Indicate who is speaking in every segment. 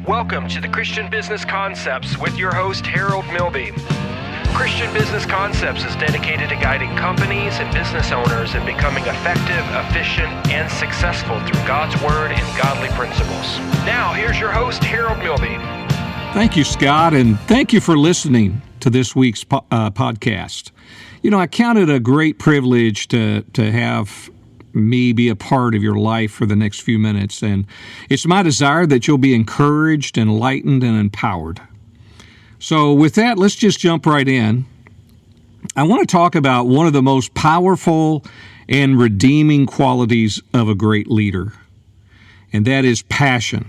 Speaker 1: Welcome to the Christian Business Concepts with your host, Harold Milby. Christian Business Concepts is dedicated to guiding companies and business owners in becoming effective, efficient, and successful through God's Word and godly principles. Now, here's your host, Harold Milby.
Speaker 2: Thank you, Scott, and thank you for listening to this week's podcast. You know, I count it a great privilege to have me be a part of your life for the next few minutes, and it's my desire that you'll be encouraged, enlightened, and empowered. So with that, let's just jump right in. I want to talk about one of the most powerful and redeeming qualities of a great leader, and that is passion.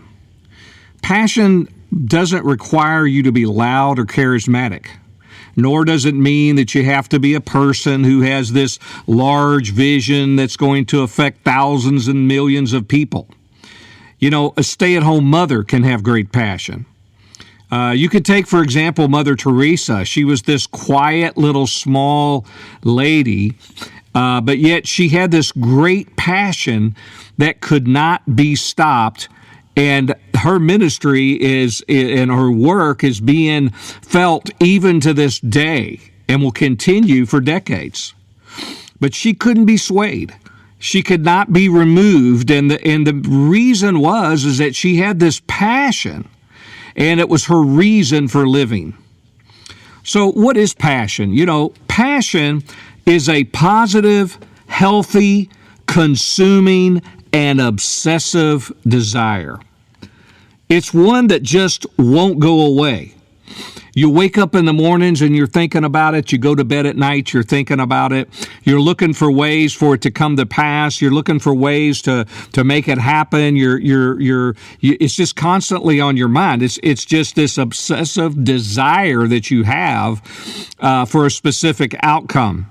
Speaker 2: Passion doesn't require you to be loud or charismatic, nor does it mean that you have to be a person who has this large vision that's going to affect thousands and millions of people. You know, a stay-at-home mother can have great passion. You could take, for example, Mother Teresa. She was this quiet little small lady, but yet she had this great passion that could not be stopped. And her ministry and her work is being felt even to this day and will continue for decades. But she couldn't be swayed. She could not be removed. And the reason is that she had this passion, and it was her reason for living. So what is passion? You know, passion is a positive, healthy, consuming, and obsessive desire. It's one that just won't go away. You wake up in the mornings and you're thinking about it. You go to bed at night, you're thinking about it. You're looking for ways for it to come to pass. You're looking for ways to make it happen. It's just constantly on your mind. It's just this obsessive desire that you have for a specific outcome.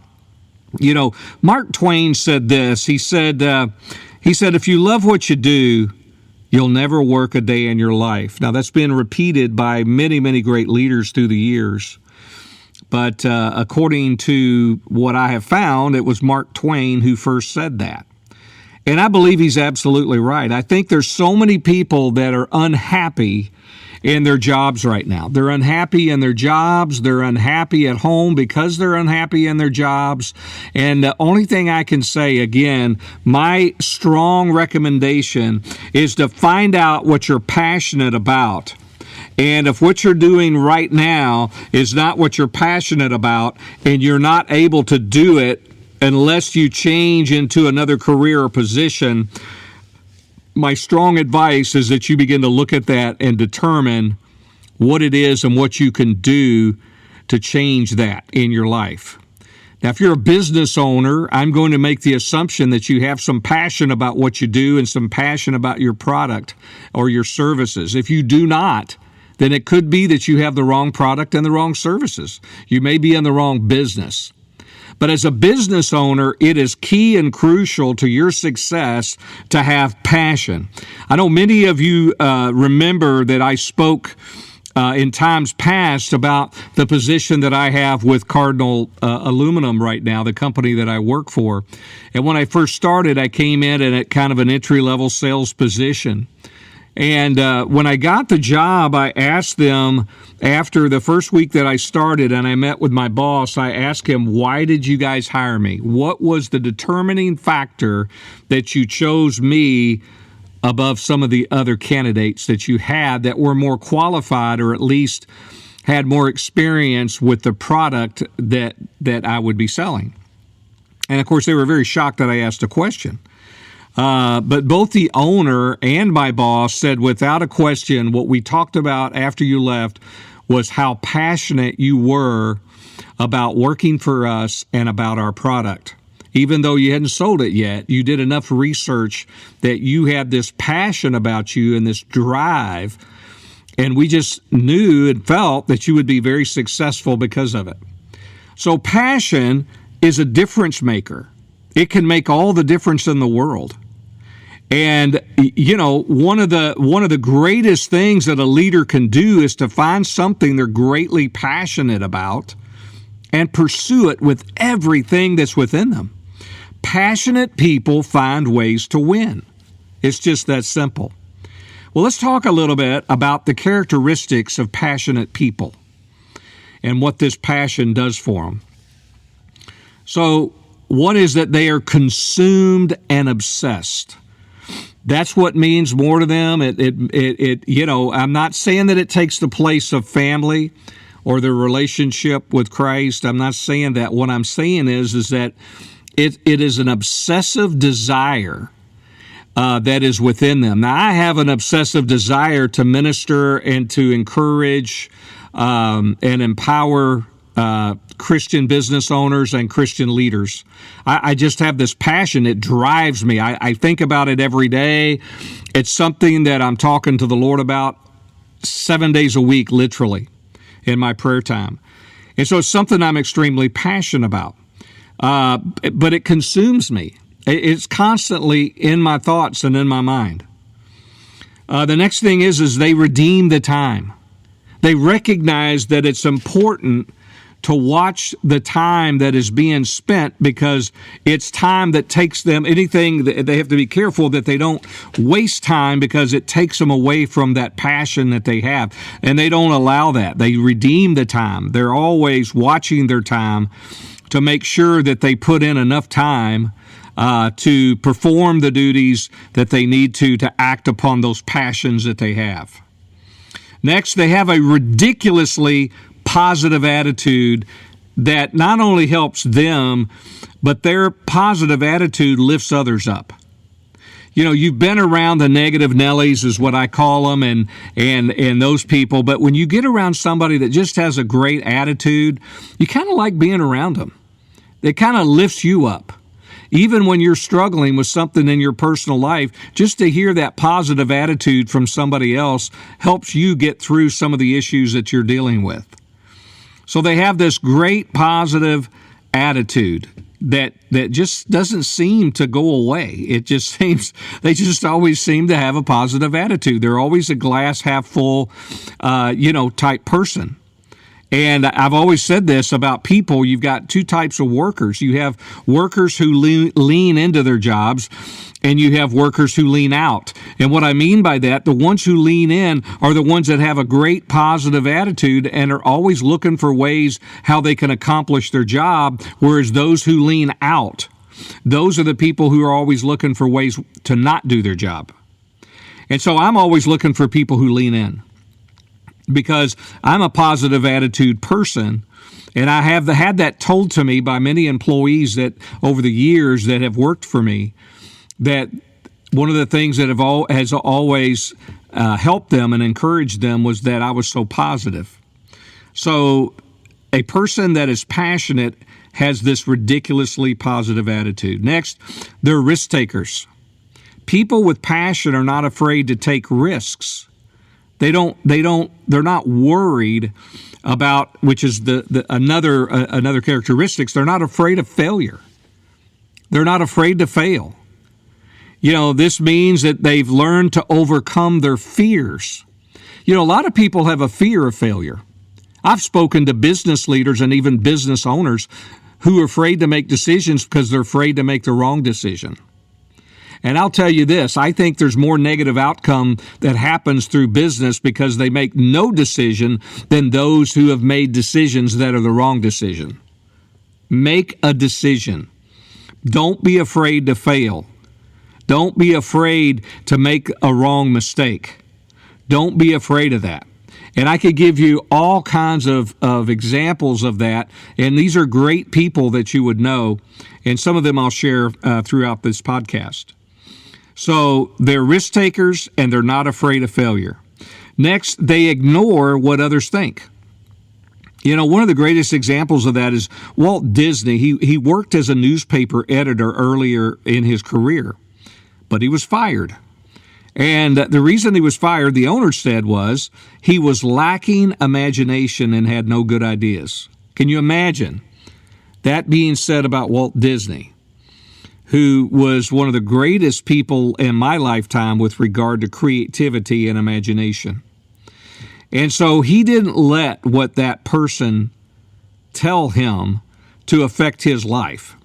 Speaker 2: You know, Mark Twain said this. He said, if you love what you do, you'll never work a day in your life. Now, that's been repeated by many, many great leaders through the years. But according to what I have found, it was Mark Twain who first said that. And I believe he's absolutely right. I think there's so many people that are unhappy in their jobs right now. They're unhappy in their jobs. They're unhappy at home because they're unhappy in their jobs. And the only thing I can say, again, my strong recommendation is to find out what you're passionate about. And if what you're doing right now is not what you're passionate about, and you're not able to do it unless you change into another career or position, my strong advice is that you begin to look at that and determine what it is and what you can do to change that in your life. Now, if you're a business owner, I'm going to make the assumption that you have some passion about what you do and some passion about your product or your services. If you do not, then it could be that you have the wrong product and the wrong services. You may be in the wrong business. But as a business owner, it is key and crucial to your success to have passion. I know many of you remember that I spoke in times past about the position that I have with Cardinal Aluminum right now, the company that I work for. And when I first started, I came in at kind of an entry-level sales position. And when I got the job, I asked them, after the first week that I started and I met with my boss, I asked him, why did you guys hire me? What was the determining factor that you chose me above some of the other candidates that you had that were more qualified or at least had more experience with the product that I would be selling? And of course, they were very shocked that I asked a question. But both the owner and my boss said without a question, what we talked about after you left was how passionate you were about working for us and about our product. Even though you hadn't sold it yet, you did enough research that you had this passion about you and this drive, and we just knew and felt that you would be very successful because of it. So passion is a difference maker. It can make all the difference in the world. And, you know, one of the greatest things that a leader can do is to find something they're greatly passionate about and pursue it with everything that's within them. Passionate people find ways to win. It's just that simple. Well, let's talk a little bit about the characteristics of passionate people and what this passion does for them. So, one is that they are consumed and obsessed. That's what means more to them. I'm not saying that it takes the place of family or their relationship with Christ. I'm not saying that. What I'm saying is that it is an obsessive desire that is within them. Now, I have an obsessive desire to minister and to encourage and empower Christian business owners and Christian leaders. I just have this passion. It drives me. I think about it every day. It's something that I'm talking to the Lord about 7 days a week, literally, in my prayer time. And so it's something I'm extremely passionate about. But it consumes me. It's constantly in my thoughts and in my mind. The next thing is they redeem the time. They recognize that it's important to watch the time that is being spent, because it's time that takes them anything. They have to be careful that they don't waste time, because it takes them away from that passion that they have, and they don't allow that. They redeem the time. They're always watching their time to make sure that they put in enough time to perform the duties that they need to act upon those passions that they have. Next, they have a ridiculously positive attitude that not only helps them, but their positive attitude lifts others up. You know, you've been around the negative Nellies, is what I call them, and those people, but when you get around somebody that just has a great attitude, you kind of like being around them. It kind of lifts you up. Even when you're struggling with something in your personal life, just to hear that positive attitude from somebody else helps you get through some of the issues that you're dealing with. So they have this great positive attitude that just doesn't seem to go away. It just seems, they just always seem to have a positive attitude. They're always a glass half full, type person. And I've always said this about people. You've got two types of workers. You have workers who lean into their jobs, and you have workers who lean out. And what I mean by that, the ones who lean in are the ones that have a great positive attitude and are always looking for ways how they can accomplish their job, whereas those who lean out, those are the people who are always looking for ways to not do their job. And so I'm always looking for people who lean in, because I'm a positive attitude person, and I have had that told to me by many employees that over the years that have worked for me, that one of the things that has always helped them and encouraged them was that I was so positive. So a person that is passionate has this ridiculously positive attitude. Next, they're risk takers. People with passion are not afraid to take risks. They're not worried about, which is another characteristics. They're not afraid of failure. They're not afraid to fail. You know, this means that they've learned to overcome their fears. You know, a lot of people have a fear of failure. I've spoken to business leaders and even business owners who are afraid to make decisions because they're afraid to make the wrong decision. And I'll tell you this, I think there's more negative outcome that happens through business because they make no decision than those who have made decisions that are the wrong decision. Make a decision. Don't be afraid to fail. Don't be afraid to make a wrong mistake. Don't be afraid of that. And I could give you all kinds of examples of that. And these are great people that you would know. And some of them I'll share throughout this podcast. So they're risk takers and they're not afraid of failure. Next, they ignore what others think. You know, one of the greatest examples of that is Walt Disney. He worked as a newspaper editor earlier in his career, but he was fired. And the reason he was fired, the owner said, was he was lacking imagination and had no good ideas. Can you imagine that being said about Walt Disney, who was one of the greatest people in my lifetime with regard to creativity and imagination? And so he didn't let what that person tell him to affect his life.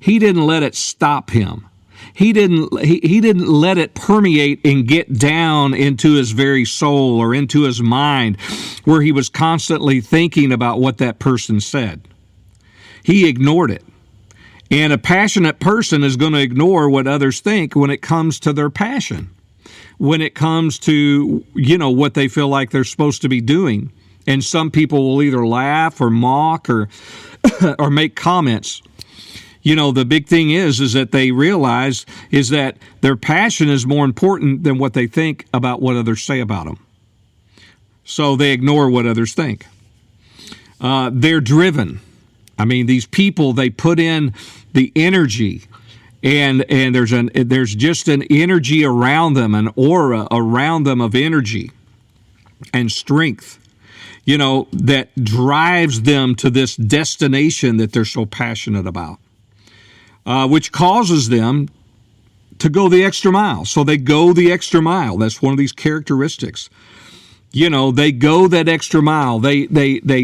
Speaker 2: He didn't let it stop him. he didn't let it permeate and get down into his very soul or into his mind where he was constantly thinking about what that person said. He ignored it. And a passionate person is going to ignore what others think when it comes to their passion, when it comes to, what they feel like they're supposed to be doing. And some people will either laugh or mock or or make comments. The big thing is that they realize is that their passion is more important than what they think about what others say about them. So they ignore what others think. They're driven. I mean, these people, they put in the energy, and there's just an energy around them, an aura around them of energy and strength, that drives them to this destination that they're so passionate about, which causes them to go the extra mile. So they go the extra mile. That's one of these characteristics. They go that extra mile. They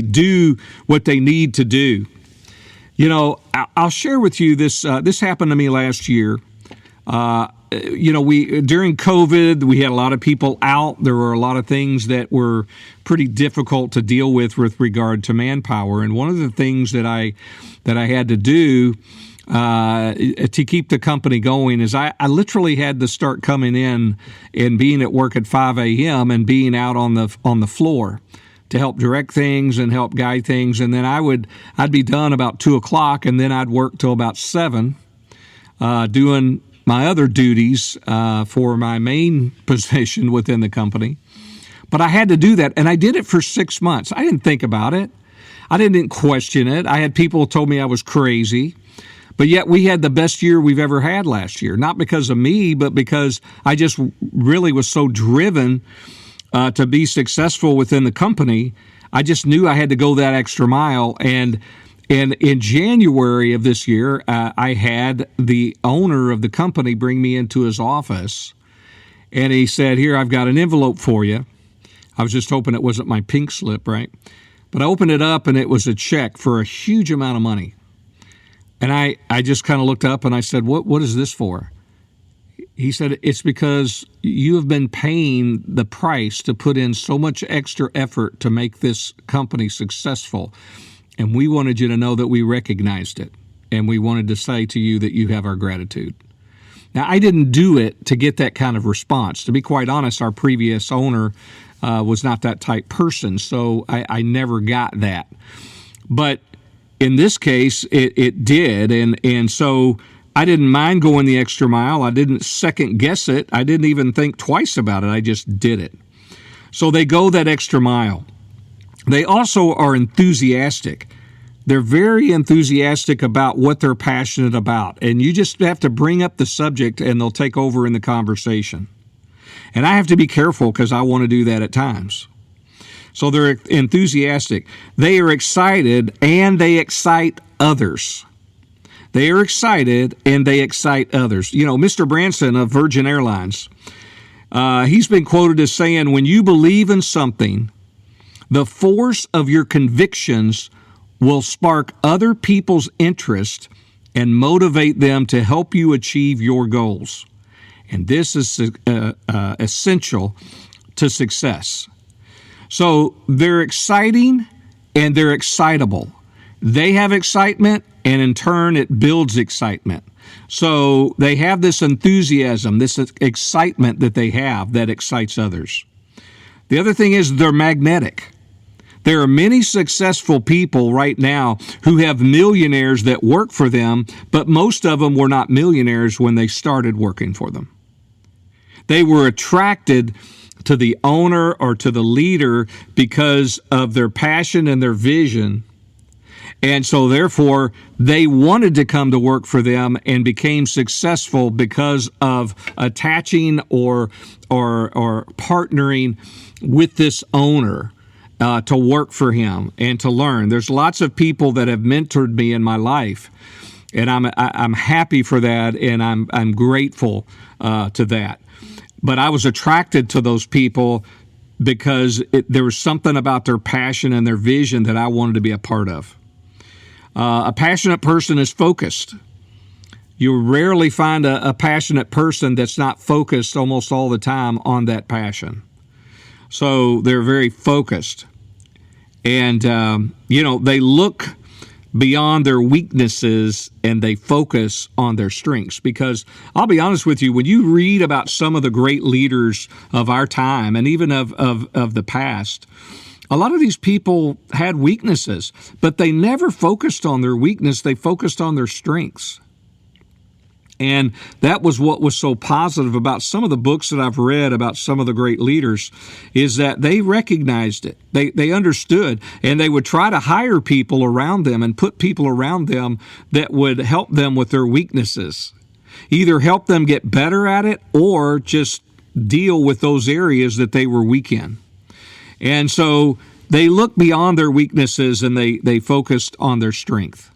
Speaker 2: do what they need to do. I'll share with you this. This happened to me last year. We during COVID, we had a lot of people out. There were a lot of things that were pretty difficult to deal with regard to manpower. And one of the things that I had to do to keep the company going is I literally had to start coming in and being at work at 5 a.m. and being out on the floor to help direct things and help guide things. And then I'd be done about 2 o'clock, and then I'd work till about 7, doing my other duties for my main position within the company. But I had to do that, and I did it for 6 months. I didn't think about it. I didn't question it. I had people who told me I was crazy. But yet we had the best year we've ever had last year, not because of me, but because I just really was so driven to be successful within the company. I just knew I had to go that extra mile. And in January of this year, I had the owner of the company bring me into his office, and he said, "Here, I've got an envelope for you." I was just hoping it wasn't my pink slip, right? But I opened it up, and it was a check for a huge amount of money. And I just kind of looked up and I said, what is this for? He said, "It's because you have been paying the price to put in so much extra effort to make this company successful. And we wanted you to know that we recognized it. And we wanted to say to you that you have our gratitude." Now, I didn't do it to get that kind of response. To be quite honest, our previous owner was not that type person, so I never got that. But in this case, it did, and so I didn't mind going the extra mile. I didn't second guess it. I didn't even think twice about it. I just did it. So they go that extra mile. They also are enthusiastic. They're very enthusiastic about what they're passionate about, and you just have to bring up the subject, and they'll take over in the conversation. And I have to be careful because I want to do that at times. So they're enthusiastic. They are excited, and they excite others. They are excited, and they excite others. Mr. Branson of Virgin Airlines, he's been quoted as saying, "When you believe in something, the force of your convictions will spark other people's interest and motivate them to help you achieve your goals. And this is essential to success." So they're exciting and they're excitable. They have excitement, and in turn, it builds excitement. So they have this enthusiasm, this excitement that they have that excites others. The other thing is they're magnetic. There are many successful people right now who have millionaires that work for them, but most of them were not millionaires when they started working for them. They were attracted to the owner or to the leader because of their passion and their vision. And so therefore, they wanted to come to work for them and became successful because of attaching or partnering with this owner to work for him and to learn. There's lots of people that have mentored me in my life, and I'm happy for that, and I'm grateful to that. But I was attracted to those people because there was something about their passion and their vision that I wanted to be a part of. A passionate person is focused. You rarely find a passionate person that's not focused almost all the time on that passion. So they're very focused. And, they look beyond their weaknesses and they focus on their strengths. Because I'll be honest with you, when you read about some of the great leaders of our time and even of the past, a lot of these people had weaknesses, but they never focused on their weakness. They focused on their strengths. And that was what was so positive about some of the books that I've read about some of the great leaders, is that they recognized it. They understood, and they would try to hire people around them and put people around them that would help them with their weaknesses. Either help them get better at it or just deal with those areas that they were weak in. And so they looked beyond their weaknesses and they focused on their strength.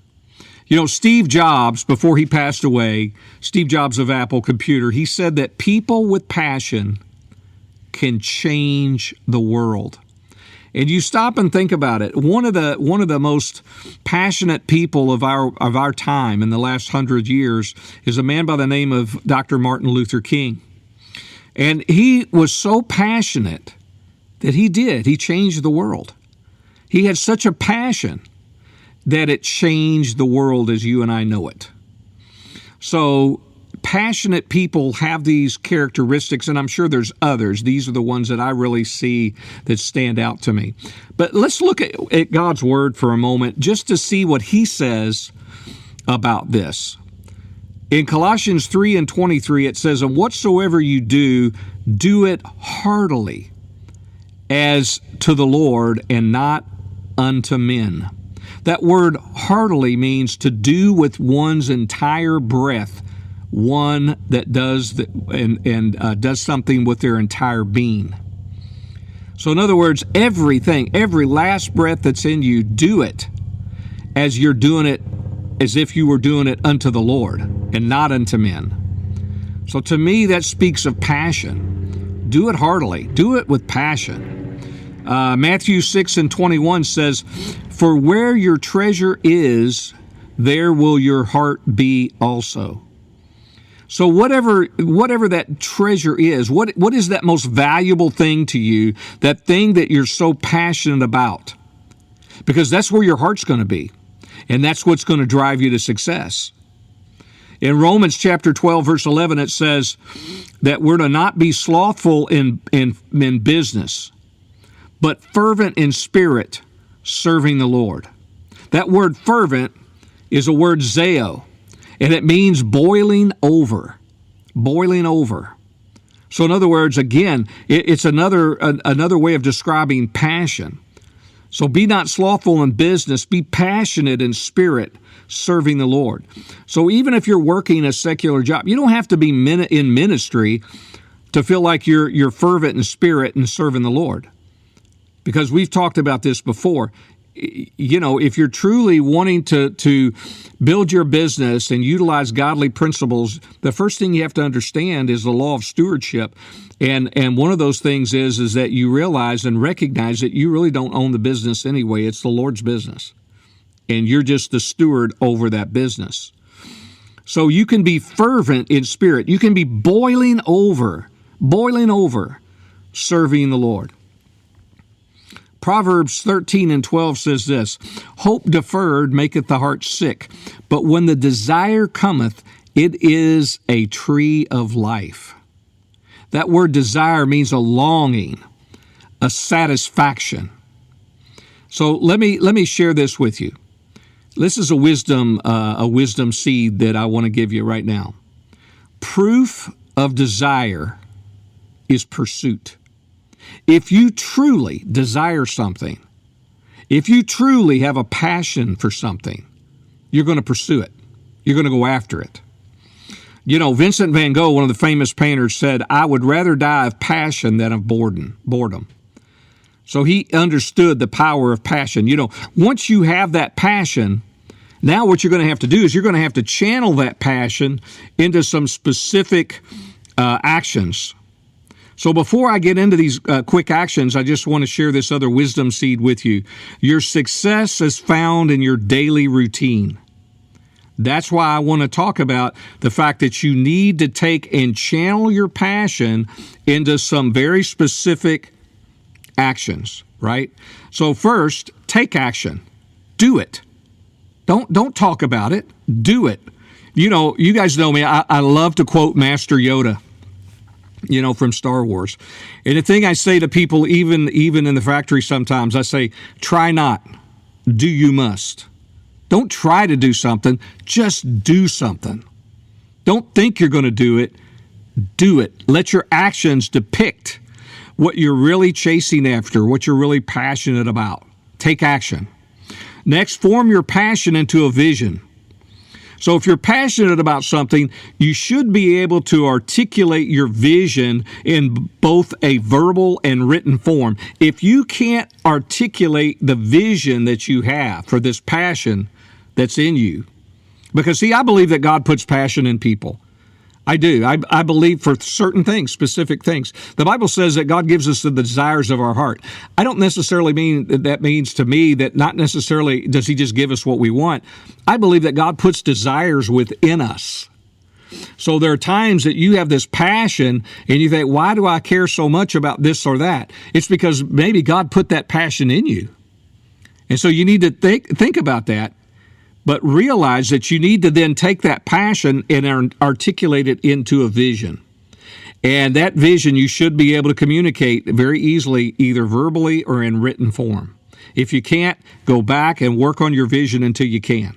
Speaker 2: Steve Jobs, before he passed away, Steve Jobs of Apple Computer, he said that people with passion can change the world. And you stop and think about it. One of the most passionate people of our time in the last 100 years is a man by the name of Dr. Martin Luther King. And he was so passionate that he changed the world. He had such a passion that it changed the world as you and I know it. So passionate people have these characteristics, and I'm sure there's others. These are the ones that I really see that stand out to me. But let's look at God's Word for a moment just to see what He says about this. In Colossians 3:23, it says, "And whatsoever you do, do it heartily, as to the Lord and not unto men." That word heartily means to do with one's entire breath, one that does does something with their entire being. So in other words, everything, every last breath that's in you, do it as you're doing it, as if you were doing it unto the Lord and not unto men. So to me, that speaks of passion. Do it heartily. Do it with passion. Matthew 6:21 says, "For where your treasure is, there will your heart be also." So whatever that treasure is, what is that most valuable thing to you, that thing that you're so passionate about? Because that's where your heart's going to be, and that's what's going to drive you to success. In Romans chapter 12, verse 11, it says that we're to not be slothful in business, but fervent in spirit, serving the Lord. That word fervent is a word zeo, and it means boiling over. Boiling over. So in other words, again, it's another way of describing passion. So be not slothful in business, be passionate in spirit, serving the Lord. So even if you're working a secular job, you don't have to be in ministry to feel like you're fervent in spirit and serving the Lord. Because we've talked about this before. If you're truly wanting to build your business and utilize godly principles, the first thing you have to understand is the law of stewardship. And one of those things is that you realize and recognize that you really don't own the business anyway. It's the Lord's business. And you're just the steward over that business. So you can be fervent in spirit. You can be boiling over, serving the Lord. Proverbs 13:12 says this, "Hope deferred maketh the heart sick, but when the desire cometh, it is a tree of life." That word desire means a longing, a satisfaction. So let me share this with you. This is a wisdom seed that I want to give you right now. Proof of desire is pursuit. If you truly desire something, if you truly have a passion for something, you're going to pursue it. You're going to go after it. Vincent van Gogh, one of the famous painters, said, "I would rather die of passion than of boredom." So he understood the power of passion. Once you have that passion, now what you're going to have to do is you're going to have to channel that passion into some specific actions. So before I get into these quick actions, I just want to share this other wisdom seed with you. Your success is found in your daily routine. That's why I want to talk about the fact that you need to take and channel your passion into some very specific actions, right? So first, take action. Do it. Don't talk about it. Do it. You guys know me. I love to quote Master Yoda, from Star Wars. And the thing I say to people, even in the factory sometimes, I say, try not, do you must. Don't try to do something, just do something. Don't think you're going to do it, do it. Let your actions depict what you're really chasing after, what you're really passionate about. Take action. Next, form your passion into a vision. So if you're passionate about something, you should be able to articulate your vision in both a verbal and written form. If you can't articulate the vision that you have for this passion that's in you, because see, I believe that God puts passion in people. I do. I believe for certain things, specific things. The Bible says that God gives us the desires of our heart. I don't necessarily mean that means to me that not necessarily does He just give us what we want. I believe that God puts desires within us. So there are times that you have this passion and you think, why do I care so much about this or that? It's because maybe God put that passion in you. And so you need to think about that. But realize that you need to then take that passion and articulate it into a vision. And that vision you should be able to communicate very easily, either verbally or in written form. If you can't, go back and work on your vision until you can.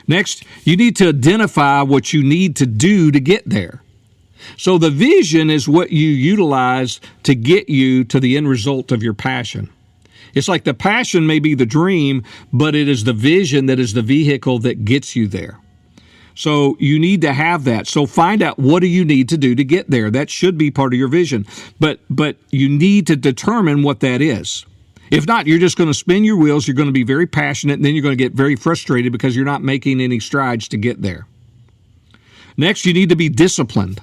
Speaker 2: Next, you need to identify what you need to do to get there. So the vision is what you utilize to get you to the end result of your passion. It's like the passion may be the dream, but it is the vision that is the vehicle that gets you there. So you need to have that. So find out, what do you need to do to get there? That should be part of your vision. But you need to determine what that is. If not, you're just going to spin your wheels, you're going to be very passionate, and then you're going to get very frustrated because you're not making any strides to get there. Next, you need to be disciplined.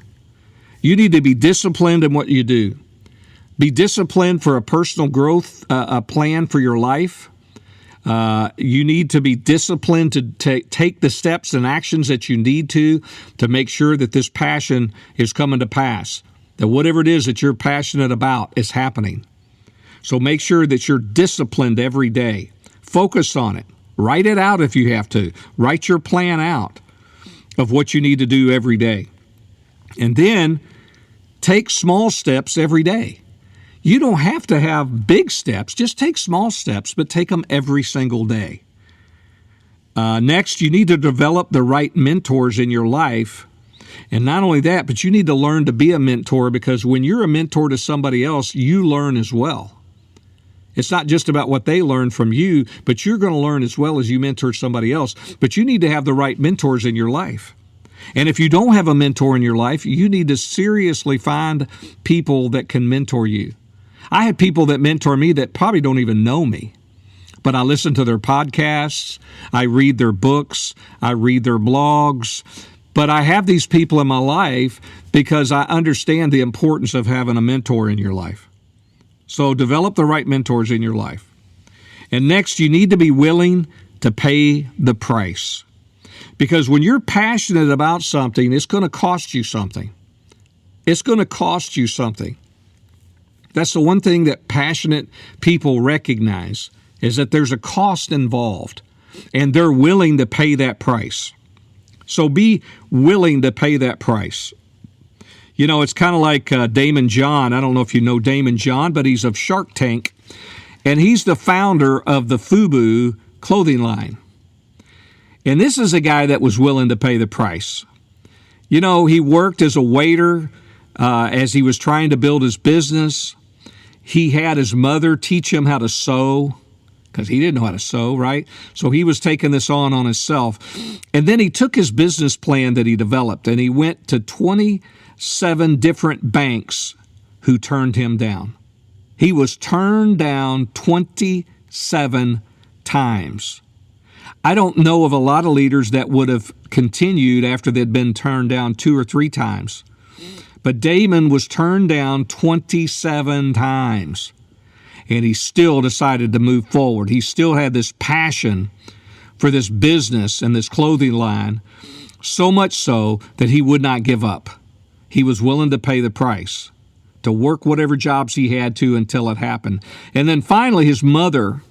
Speaker 2: You need to be disciplined in what you do. Be disciplined for a personal growth a plan for your life. You need to be disciplined to take the steps and actions that you need to make sure that this passion is coming to pass, that whatever it is that you're passionate about is happening. So make sure that you're disciplined every day. Focus on it. Write it out if you have to. Write your plan out of what you need to do every day. And then take small steps every day. You don't have to have big steps. Just take small steps, but take them every single day. Next, you need to develop the right mentors in your life. And not only that, but you need to learn to be a mentor, because when you're a mentor to somebody else, you learn as well. It's not just about what they learn from you, but you're going to learn as well as you mentor somebody else. But you need to have the right mentors in your life. And if you don't have a mentor in your life, you need to seriously find people that can mentor you. I have people that mentor me that probably don't even know me, but I listen to their podcasts, I read their books, I read their blogs, but I have these people in my life because I understand the importance of having a mentor in your life. So develop the right mentors in your life. And next, you need to be willing to pay the price. Because when you're passionate about something, it's going to cost you something. It's going to cost you something. That's the one thing that passionate people recognize, is that there's a cost involved, and they're willing to pay that price. So be willing to pay that price. It's kind of like Damon John. I don't know if you know Damon John, but he's of Shark Tank, and he's the founder of the FUBU clothing line. And this is a guy that was willing to pay the price. He worked as a waiter as he was trying to build his business. He had his mother teach him how to sew, because he didn't know how to sew, right? So he was taking this on himself. And then he took his business plan that he developed, and he went to 27 different banks who turned him down. He was turned down 27 times. I don't know of a lot of leaders that would have continued after they'd been turned down 2 or 3 times. But Damon was turned down 27 times, and he still decided to move forward. He still had this passion for this business and this clothing line, so much so that he would not give up. He was willing to pay the price, to work whatever jobs he had to until it happened. And then finally, his mother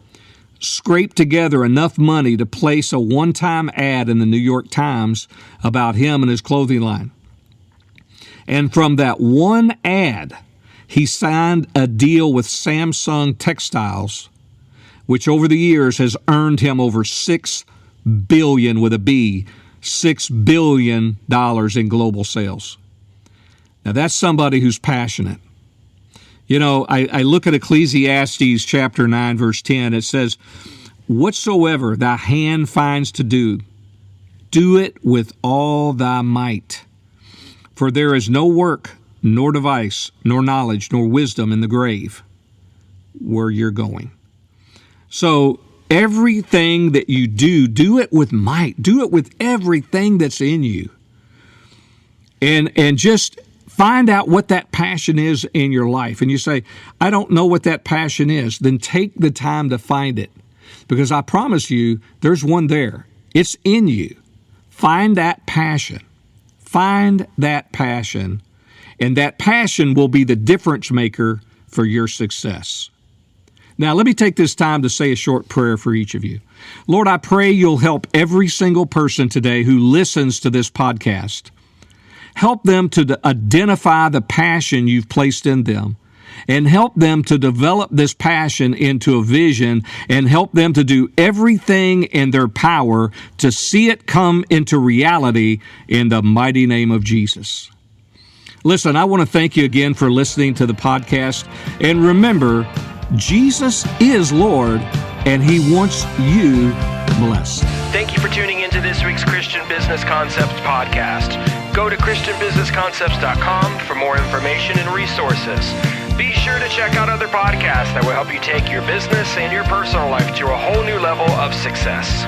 Speaker 2: scraped together enough money to place a one-time ad in the New York Times about him and his clothing line. And from that one ad, he signed a deal with Samsung Textiles, which over the years has earned him over $6 billion with a B, $6 billion in global sales. Now that's somebody who's passionate. You know, I look at Ecclesiastes chapter 9, verse 10. It says, "Whatsoever thy hand finds to do, do it with all thy might. For there is no work, nor device, nor knowledge, nor wisdom in the grave," where you're going. So everything that you do, do it with might. Do it with everything that's in you. And just find out what that passion is in your life. And you say, "I don't know what that passion is." Then take the time to find it. Because I promise you, there's one there. It's in you. Find that passion. Find that passion. And that passion will be the difference maker for your success. Now, let me take this time to say a short prayer for each of you. Lord, I pray you'll help every single person today who listens to this podcast. Help them to identify the passion you've placed in them, and help them to develop this passion into a vision, and help them to do everything in their power to see it come into reality in the mighty name of Jesus. Listen, I want to thank you again for listening to the podcast. And remember, Jesus is Lord, and He wants you blessed.
Speaker 1: Thank you for tuning into this week's Christian Business Concepts podcast. Go to ChristianBusinessConcepts.com for more information and resources. Be sure to check out other podcasts that will help you take your business and your personal life to a whole new level of success.